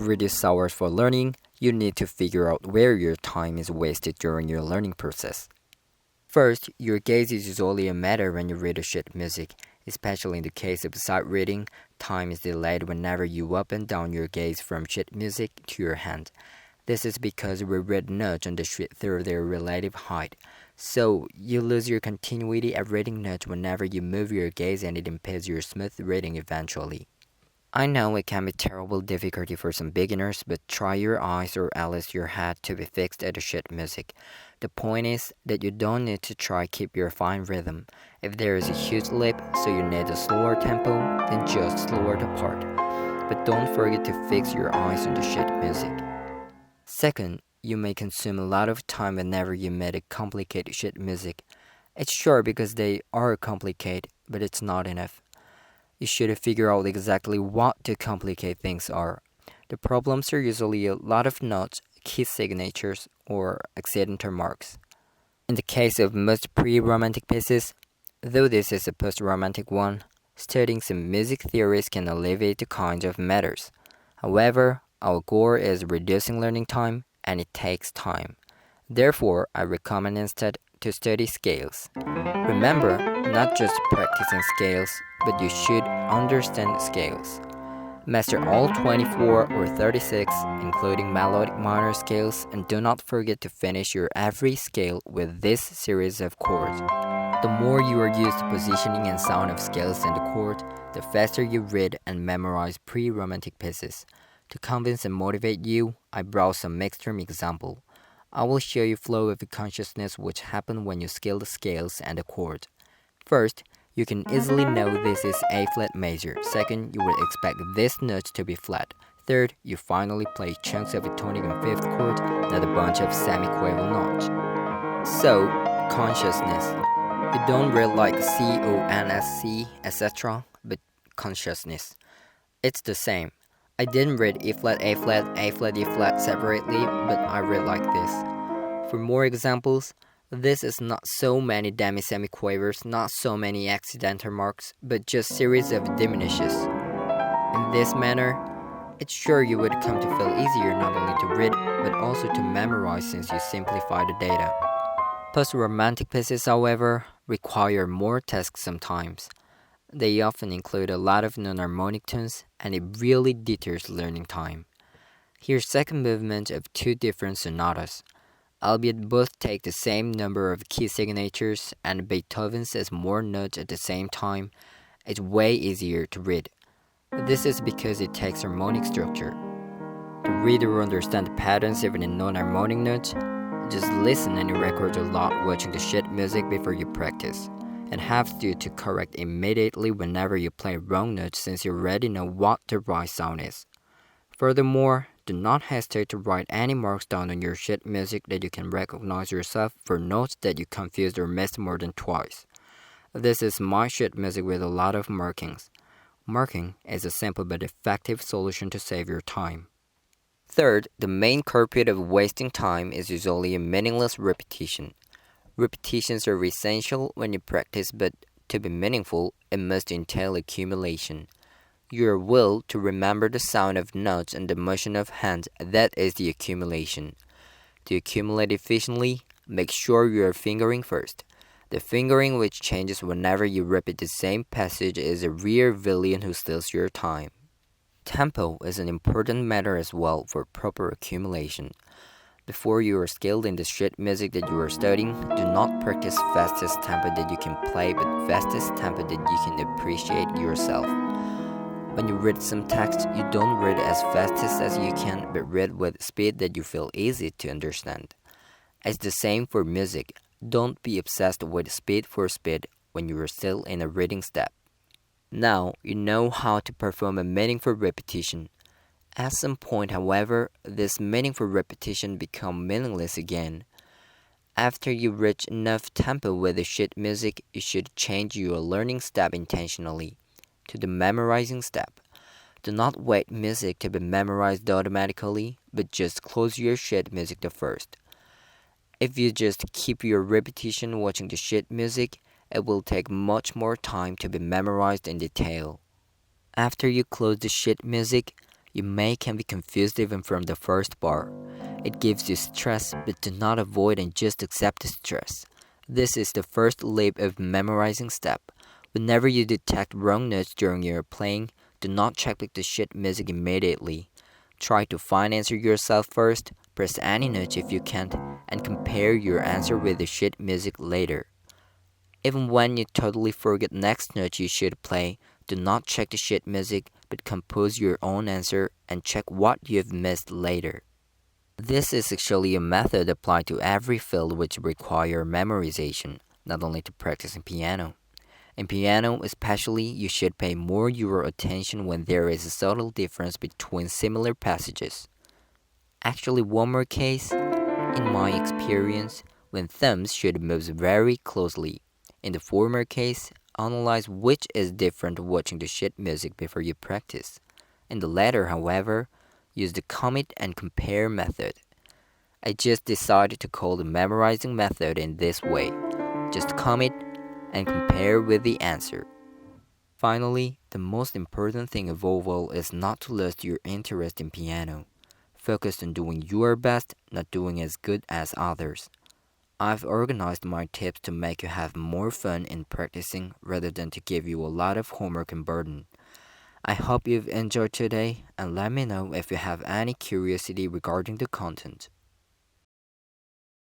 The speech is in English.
To reduce hours for learning, you need to figure out where your time is wasted during your learning process. First, your gaze is usually a matter when you read or sheet music. Especially in the case of sight reading, time is delayed whenever you up and down your gaze from sheet music to your hand. This is because we read notes on the sheet through their relative height. So, you lose your continuity of reading notes whenever you move your gaze and it impedes your smooth reading eventually. I know it can be terrible difficulty for some beginners, but try your eyes or at least your head to be fixed at the sheet music. The point is that you don't need to try keep your fine rhythm. If there is a huge leap, so you need a slower tempo, then just slower the part. But don't forget to fix your eyes on the sheet music. Second, you may consume a lot of time whenever you make a complicated sheet music. It's short because they are complicated, but it's not enough. You should figure out exactly what the complicated things are. The problems are usually a lot of notes, key signatures, or accidental marks. In the case of most pre-romantic pieces, though this is a post-romantic one, studying some music theories can alleviate the kinds of matters. However, our goal is reducing learning time, and it takes time. Therefore, I recommend instead to study scales. Remember, not just practicing scales, but you should understand scales. Master all 24 or 36, including melodic minor scales, and do not forget to finish your every scale with this series of chords. The more you are used to positioning and sound of scales and the chord, the faster you read and memorize pre-romantic pieces. To convince and motivate you, I brought some extreme example. I will show you flow of consciousness which happen when you scale the scales and the chord. First, you can easily know this is A flat major. Second, you would expect this note to be flat. Third, you finally play chunks of a tonic and fifth chord, not a bunch of semiquaver notes. So, consciousness. You don't read like C-O-N-S-C, etc., but consciousness. It's the same. I didn't read E flat, A flat, A flat, E flat separately, but I read like this. For more examples, this is not so many demi-semiquavers, not so many accidental marks, but just series of diminishes. In this manner, it's sure you would come to feel easier not only to read, but also to memorize since you simplify the data. Post-romantic pieces, however, require more tasks sometimes. They often include a lot of non-harmonic tones, and it really deters learning time. Here's second movement of two different sonatas. Albeit both take the same number of key signatures and Beethoven says more notes at the same time, it's way easier to read. This is because it takes harmonic structure. To read or understand the patterns even in non-harmonic notes, just listen and record a lot watching the sheet music before you practice, and have to correct immediately whenever you play wrong notes since you already know what the right sound is. Furthermore, do not hesitate to write any marks down on your sheet music that you can recognize yourself for notes that you confused or missed more than twice. This is my sheet music with a lot of markings. Marking is a simple but effective solution to save your time. Third, the main culprit of wasting time is usually a meaningless repetition. Repetitions are essential when you practice, but to be meaningful, it must entail accumulation. Your will to remember the sound of notes and the motion of hands, that is the accumulation. To accumulate efficiently, make sure you are fingering first. The fingering which changes whenever you repeat the same passage is a real villain who steals your time. Tempo is an important matter as well for proper accumulation. Before you are skilled in the sheet music that you are studying, do not practice fastest tempo that you can play, but fastest tempo that you can appreciate yourself. When you read some text, you don't read as fast as you can, but read with speed that you feel easy to understand. It's the same for music. Don't be obsessed with speed for speed when you are still in a reading step. Now you know how to perform a meaningful repetition. At some point, however, this meaningful repetition becomes meaningless again. After you reach enough tempo with the sheet music, you should change your learning step intentionally to the memorizing step. Do not wait music to be memorized automatically, but just close your sheet music the first. If you just keep your repetition watching the sheet music, it will take much more time to be memorized in detail. After you close the sheet music, You can be confused even from the first bar. It gives you stress, but do not avoid and just accept the stress. This is the first leap of memorizing step. Whenever you detect wrong notes during your playing, do not check the sheet music immediately. Try to find answer yourself first, press any note if you can't, and compare your answer with the sheet music later. Even when you totally forget next note you should play, do not check the sheet music, but compose your own answer and check what you've missed later. This is actually a method applied to every field which require memorization, not only to practice in piano. In piano, especially, you should pay more your attention when there is a subtle difference between similar passages. Actually, one more case, in my experience, when thumbs should move very closely. In the former case, analyze which is different watching the sheet music before you practice. In the latter, however, use the commit and compare method. I just decided to call the memorizing method in this way. Just commit and compare with the answer. Finally, the most important thing of all is not to lose your interest in piano. Focus on doing your best, not doing as good as others. I've organized my tips to make you have more fun in practicing rather than to give you a lot of homework and burden. I hope you've enjoyed today and let me know if you have any curiosity regarding the content.